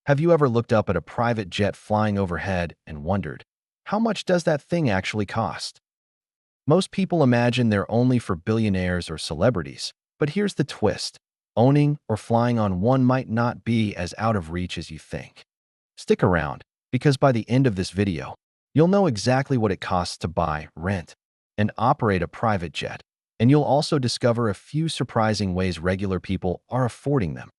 Have you ever looked up at a private jet flying overhead and wondered, how much does that thing actually cost? Most people imagine they're only for billionaires or celebrities, but here's the twist. Owning or flying on one might not be as out of reach as you think. Stick around, because by the end of this video, you'll know exactly what it costs to buy, rent, and operate a private jet, and you'll also discover a few surprising ways regular people are affording them.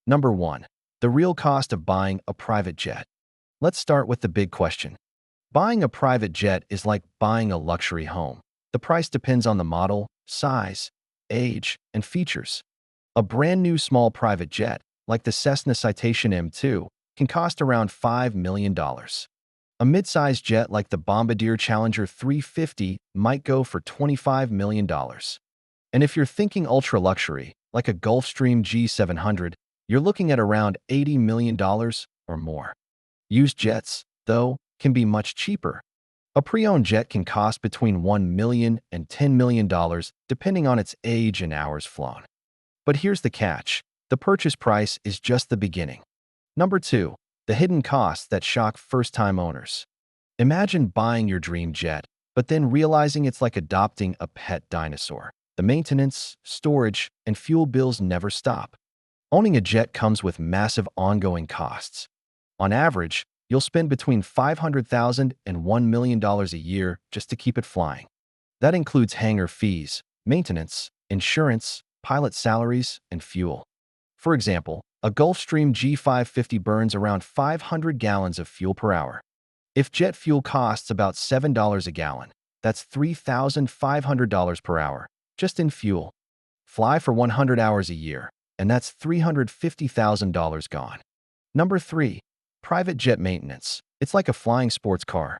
Number 1. The real cost of buying a private jet. Let's start with the big question. Buying a private jet is like buying a luxury home. The price depends on the model, size, age, and features. A brand new small private jet, like the Cessna Citation M2, can cost around $5 million. A mid-sized jet like the Bombardier Challenger 350 might go for $25 million. And if you're thinking ultra-luxury, like a Gulfstream G700, you're looking at around $80 million or more. Used jets, though, can be much cheaper. A pre-owned jet can cost between $1 million and $10 million, depending on its age and hours flown. But here's the catch. The purchase price is just the beginning. Number 2. The hidden costs that shock first-time owners. Imagine buying your dream jet, but then realizing it's like adopting a pet dinosaur. The maintenance, storage, and fuel bills never stop. Owning a jet comes with massive ongoing costs. On average, you'll spend between $500,000 and $1 million a year just to keep it flying. That includes hangar fees, maintenance, insurance, pilot salaries, and fuel. For example, a Gulfstream G550 burns around 500 gallons of fuel per hour. If jet fuel costs about $7 a gallon, that's $3,500 per hour, just in fuel. Fly for 100 hours a year, and that's $350,000 gone. Number 3. Private jet maintenance. It's like a flying sports car.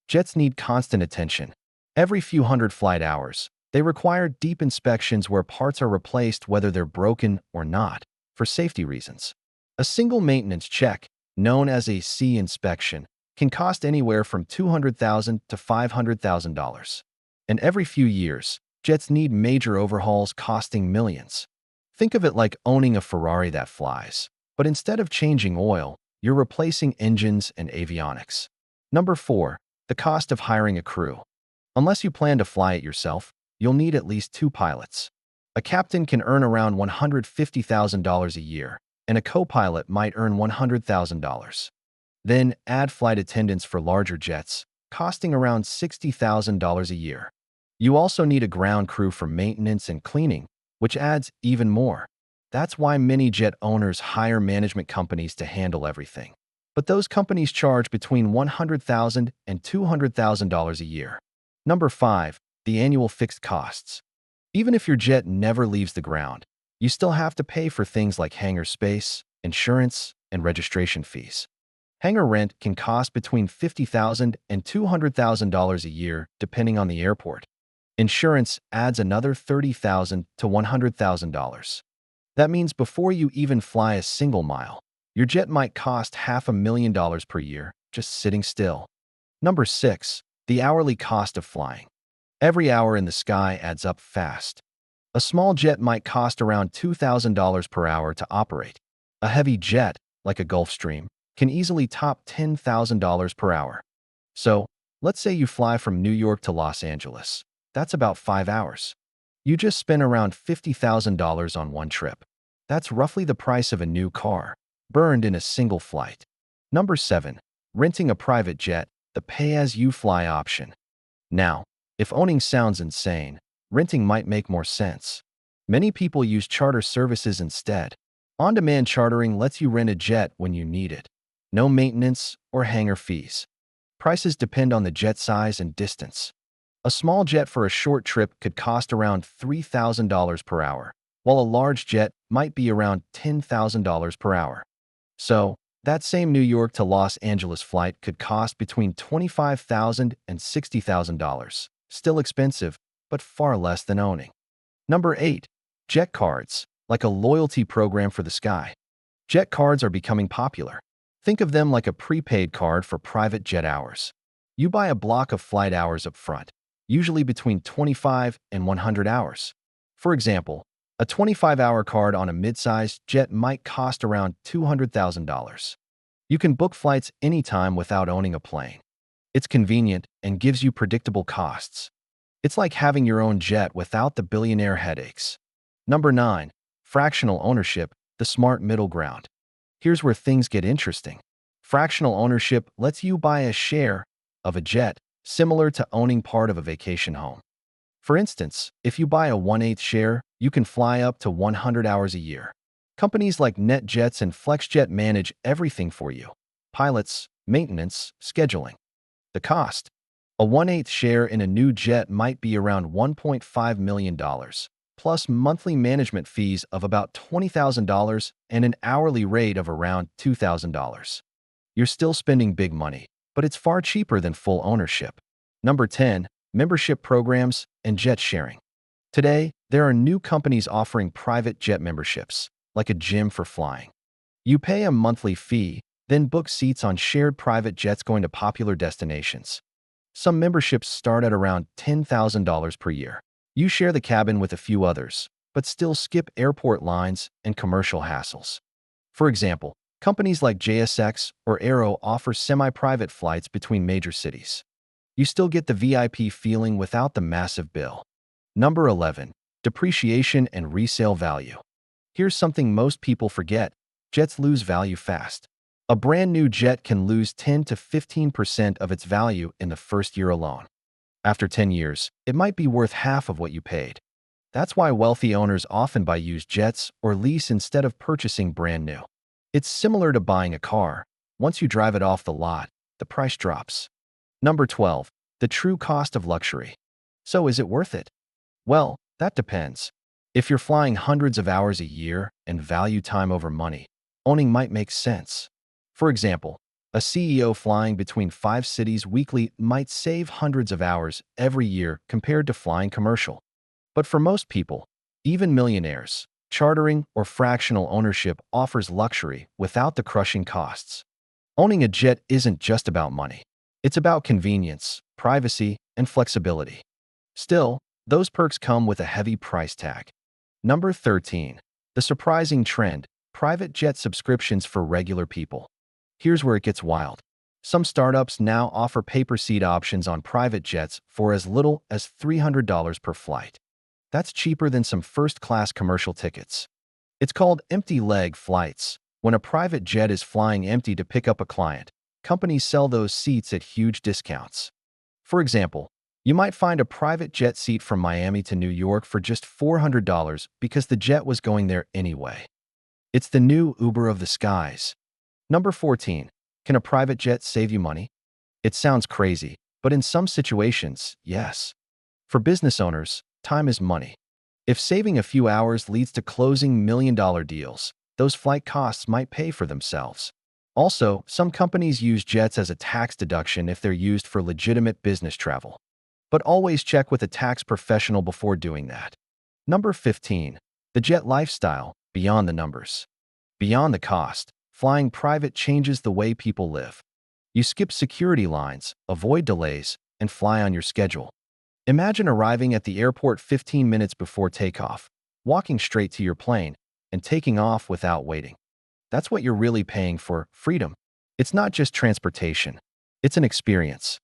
Jets need constant attention. Every few hundred flight hours, they require deep inspections where parts are replaced whether they're broken or not, for safety reasons. A single maintenance check, known as a C inspection, can cost anywhere from $200,000 to $500,000. And every few years, jets need major overhauls costing millions. Think of it like owning a Ferrari that flies, but instead of changing oil, you're replacing engines and avionics. Number 4. The cost of hiring a crew. Unless you plan to fly it yourself, you'll need at least 2 pilots. A captain can earn around $150,000 a year, and a co-pilot might earn $100,000. Then add flight attendants for larger jets, costing around $60,000 a year. You also need a ground crew for maintenance and cleaning, which adds even more. That's why many jet owners hire management companies to handle everything. But those companies charge between $100,000 and $200,000 a year. Number 5. The annual fixed costs. Even if your jet never leaves the ground, you still have to pay for things like hangar space, insurance, and registration fees. Hangar rent can cost between $50,000 and $200,000 a year, depending on the airport. Insurance adds another $30,000 to $100,000. That means before you even fly a single mile, your jet might cost $500,000 per year just sitting still. Number 6. The hourly cost of flying. Every hour in the sky adds up fast. A small jet might cost around $2,000 per hour to operate. A heavy jet, like a Gulfstream, can easily top $10,000 per hour. So, let's say you fly from New York to Los Angeles. That's about 5 hours. You just spent around $50,000 on one trip. That's roughly the price of a new car, burned in a single flight. Number 7. Renting a private jet, the pay-as-you-fly option. Now, if owning sounds insane, renting might make more sense. Many people use charter services instead. On-demand chartering lets you rent a jet when you need it. No maintenance or hangar fees. Prices depend on the jet size and distance. A small jet for a short trip could cost around $3,000 per hour, while a large jet might be around $10,000 per hour. So, that same New York to Los Angeles flight could cost between $25,000 and $60,000. Still expensive, but far less than owning. Number 8. Jet cards, like a loyalty program for the sky. Jet cards are becoming popular. Think of them like a prepaid card for private jet hours. You buy a block of flight hours up front, usually between 25 and 100 hours. For example, a 25-hour card on a mid-sized jet might cost around $200,000. You can book flights anytime without owning a plane. It's convenient and gives you predictable costs. It's like having your own jet without the billionaire headaches. Number 9. Fractional ownership, the smart middle ground. Here's where things get interesting. Fractional ownership lets you buy a share of a jet, similar to owning part of a vacation home. For instance, if you buy a 1/8 share, you can fly up to 100 hours a year. Companies like NetJets and FlexJet manage everything for you: pilots, maintenance, scheduling. The cost: a 1/8 share in a new jet might be around $1.5 million, plus monthly management fees of about $20,000 and an hourly rate of around $2,000. You're still spending big money, but it's far cheaper than full ownership. Number 10. Membership programs and jet sharing. Today, there are new companies offering private jet memberships, like a gym for flying. You pay a monthly fee, then book seats on shared private jets going to popular destinations. Some memberships start at around $10,000 per year. You share the cabin with a few others, but still skip airport lines and commercial hassles. For example, companies like JSX or Aero offer semi-private flights between major cities. You still get the VIP feeling without the massive bill. Number 11. Depreciation and resale value. Here's something most people forget: jets lose value fast. A brand new jet can lose 10 to 15% of its value in the first year alone. After 10 years, it might be worth half of what you paid. That's why wealthy owners often buy used jets or lease instead of purchasing brand new. It's similar to buying a car. Once you drive it off the lot, the price drops. Number 12. The true cost of luxury. So is it worth it? Well, that depends. If you're flying hundreds of hours a year and value time over money, owning might make sense. For example, a CEO flying between 5 cities weekly might save hundreds of hours every year compared to flying commercial. But for most people, even millionaires, chartering or fractional ownership offers luxury without the crushing costs. Owning a jet isn't just about money. It's about convenience, privacy, and flexibility. Still, those perks come with a heavy price tag. Number 13. The surprising trend: private jet subscriptions for regular people. Here's where it gets wild. Some startups now offer paper seat options on private jets for as little as $300 per flight. That's cheaper than some first-class commercial tickets. It's called empty leg flights. When a private jet is flying empty to pick up a client, companies sell those seats at huge discounts. For example, you might find a private jet seat from Miami to New York for just $400 because the jet was going there anyway. It's the new Uber of the skies. Number 14. Can a private jet save you money? It sounds crazy, but in some situations, yes. For business owners, time is money. If saving a few hours leads to closing million-dollar deals, those flight costs might pay for themselves. Also, some companies use jets as a tax deduction if they're used for legitimate business travel. But always check with a tax professional before doing that. Number 15. The jet lifestyle, beyond the numbers. Beyond the cost, flying private changes the way people live. You skip security lines, avoid delays, and fly on your schedule. Imagine arriving at the airport 15 minutes before takeoff, walking straight to your plane, and taking off without waiting. That's what you're really paying for: freedom. It's not just transportation, it's an experience.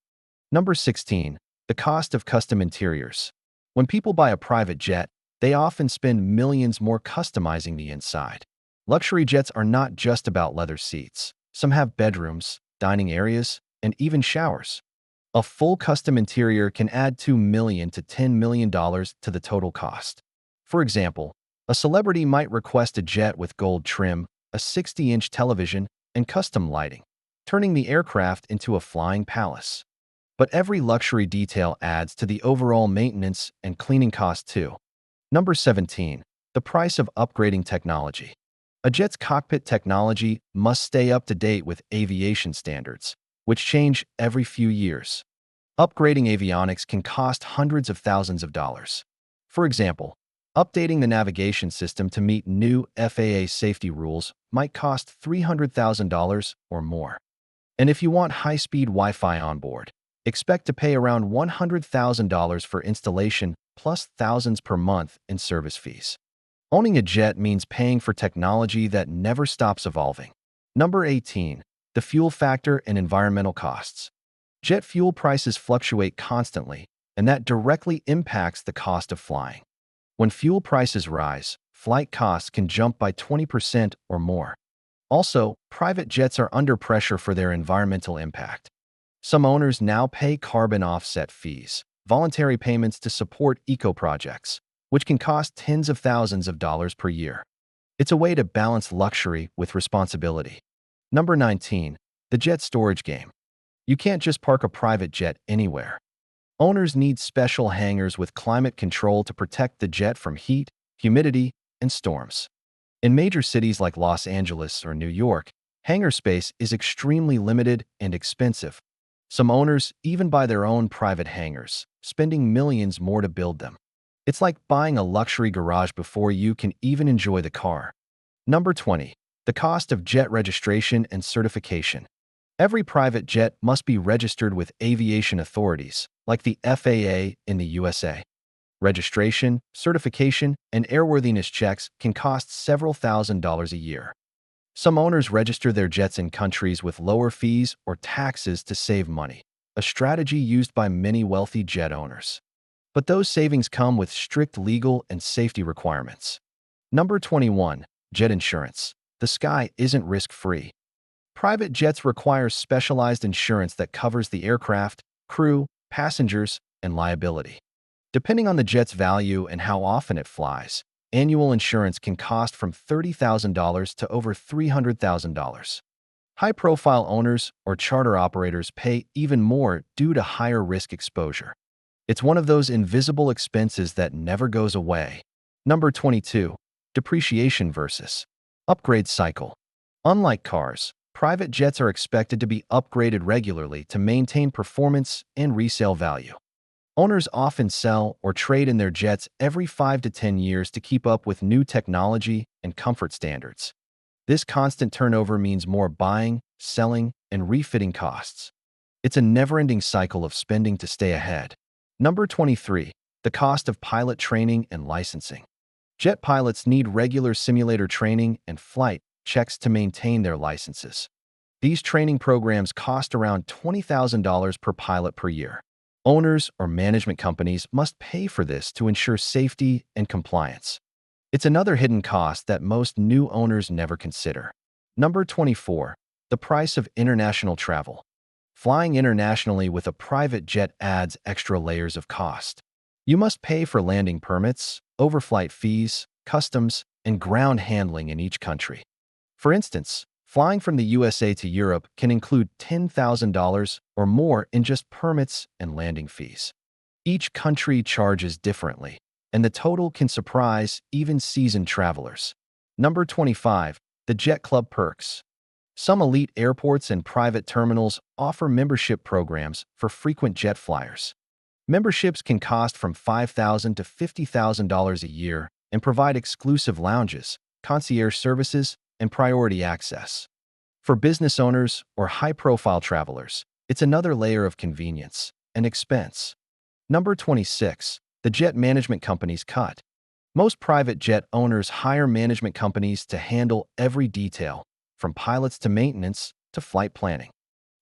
Number 16. The cost of custom interiors. When people buy a private jet, they often spend millions more customizing the inside. Luxury jets are not just about leather seats. Some have bedrooms, dining areas, and even showers. A full custom interior can add $2 million to $10 million to the total cost. For example, a celebrity might request a jet with gold trim, a 60-inch television, and custom lighting, turning the aircraft into a flying palace. But every luxury detail adds to the overall maintenance and cleaning cost too. Number 17. The price of upgrading technology. A jet's cockpit technology must stay up to date with aviation standards, which change every few years. Upgrading avionics can cost hundreds of thousands of dollars. For example, updating the navigation system to meet new FAA safety rules might cost $300,000 or more. And if you want high-speed Wi-Fi on board, expect to pay around $100,000 for installation plus thousands per month in service fees. Owning a jet means paying for technology that never stops evolving. Number 18. The fuel factor and environmental costs. Jet fuel prices fluctuate constantly, and that directly impacts the cost of flying. When fuel prices rise, flight costs can jump by 20% or more. Also, private jets are under pressure for their environmental impact. Some owners now pay carbon offset fees, voluntary payments to support eco-projects, which can cost tens of thousands of dollars per year. It's a way to balance luxury with responsibility. Number 19. The jet storage game. You can't just park a private jet anywhere. Owners need special hangars with climate control to protect the jet from heat, humidity, and storms. In major cities like Los Angeles or New York, hangar space is extremely limited and expensive. Some owners even buy their own private hangars, spending millions more to build them. It's like buying a luxury garage before you can even enjoy the car. Number 20. The cost of jet registration and certification. Every private jet must be registered with aviation authorities, like the FAA in the USA. Registration, certification, and airworthiness checks can cost several $1,000s a year. Some owners register their jets in countries with lower fees or taxes to save money, a strategy used by many wealthy jet owners. But those savings come with strict legal and safety requirements. Number 21. Jet insurance. The sky isn't risk-free. Private jets require specialized insurance that covers the aircraft, crew, passengers, and liability. Depending on the jet's value and how often it flies, annual insurance can cost from $30,000 to over $300,000. High-profile owners or charter operators pay even more due to higher risk exposure. It's one of those invisible expenses that never goes away. Number 22. Depreciation versus upgrade cycle. Unlike cars, private jets are expected to be upgraded regularly to maintain performance and resale value. Owners often sell or trade in their jets every 5 to 10 years to keep up with new technology and comfort standards. This constant turnover means more buying, selling, and refitting costs. It's a never-ending cycle of spending to stay ahead. Number 23. The cost of pilot training and licensing. Jet pilots need regular simulator training and flight checks to maintain their licenses. These training programs cost around $20,000 per pilot per year. Owners or management companies must pay for this to ensure safety and compliance. It's another hidden cost that most new owners never consider. Number 24. The price of international travel. Flying internationally with a private jet adds extra layers of cost. You must pay for landing permits, overflight fees, customs, and ground handling in each country. For instance, flying from the USA to Europe can include $10,000 or more in just permits and landing fees. Each country charges differently, and the total can surprise even seasoned travelers. Number 25. The Jet Club perks. Some elite airports and private terminals offer membership programs for frequent jet flyers. Memberships can cost from $5,000 to $50,000 a year and provide exclusive lounges, concierge services, and priority access. For business owners or high-profile travelers, it's another layer of convenience and expense. Number 26. The jet management companies cut. Most private jet owners hire management companies to handle every detail, from pilots to maintenance to flight planning.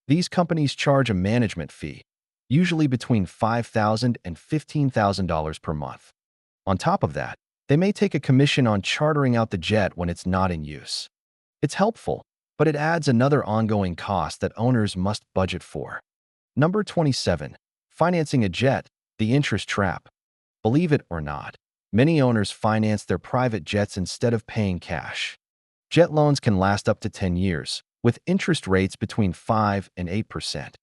These companies charge a management fee, usually between $5,000 and $15,000 per month. On top of that, they may take a commission on chartering out the jet when it's not in use. It's helpful, but it adds another ongoing cost that owners must budget for. Number 27. Financing a jet, the interest trap. Believe it or not, many owners finance their private jets instead of paying cash. Jet loans can last up to 10 years, with interest rates between 5 and 8%.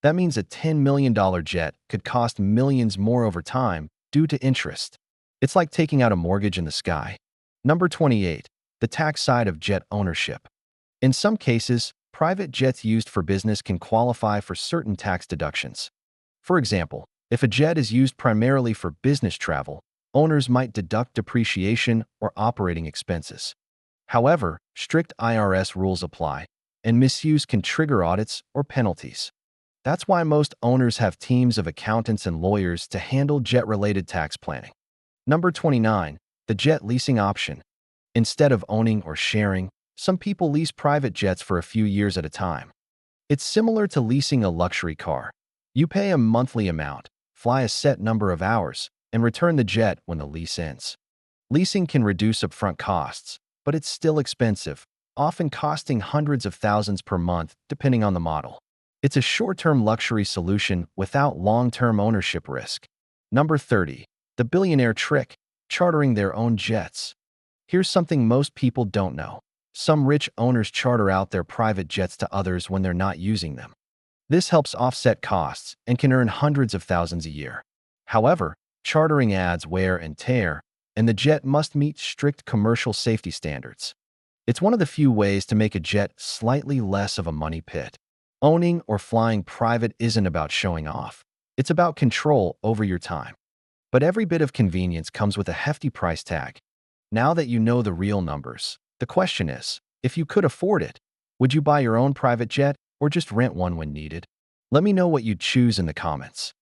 That means a $10 million jet could cost millions more over time due to interest. It's like taking out a mortgage in the sky. Number 28. The tax side of jet ownership. In some cases, private jets used for business can qualify for certain tax deductions. For example, if a jet is used primarily for business travel, owners might deduct depreciation or operating expenses. However, strict IRS rules apply, and misuse can trigger audits or penalties. That's why most owners have teams of accountants and lawyers to handle jet-related tax planning. Number 29. The jet leasing option. Instead of owning or sharing, some people lease private jets for a few years at a time. It's similar to leasing a luxury car. You pay a monthly amount, fly a set number of hours, and return the jet when the lease ends. Leasing can reduce upfront costs, but it's still expensive, often costing hundreds of thousands per month, depending on the model. It's a short-term luxury solution without long-term ownership risk. Number 30. The billionaire trick: chartering their own jets. Here's something most people don't know. Some rich owners charter out their private jets to others when they're not using them. This helps offset costs and can earn hundreds of thousands a year. However, chartering adds wear and tear, and the jet must meet strict commercial safety standards. It's one of the few ways to make a jet slightly less of a money pit. Owning or flying private isn't about showing off. It's about control over your time. But every bit of convenience comes with a hefty price tag. Now that you know the real numbers, the question is, if you could afford it, would you buy your own private jet or just rent one when needed? Let me know what you'd choose in the comments.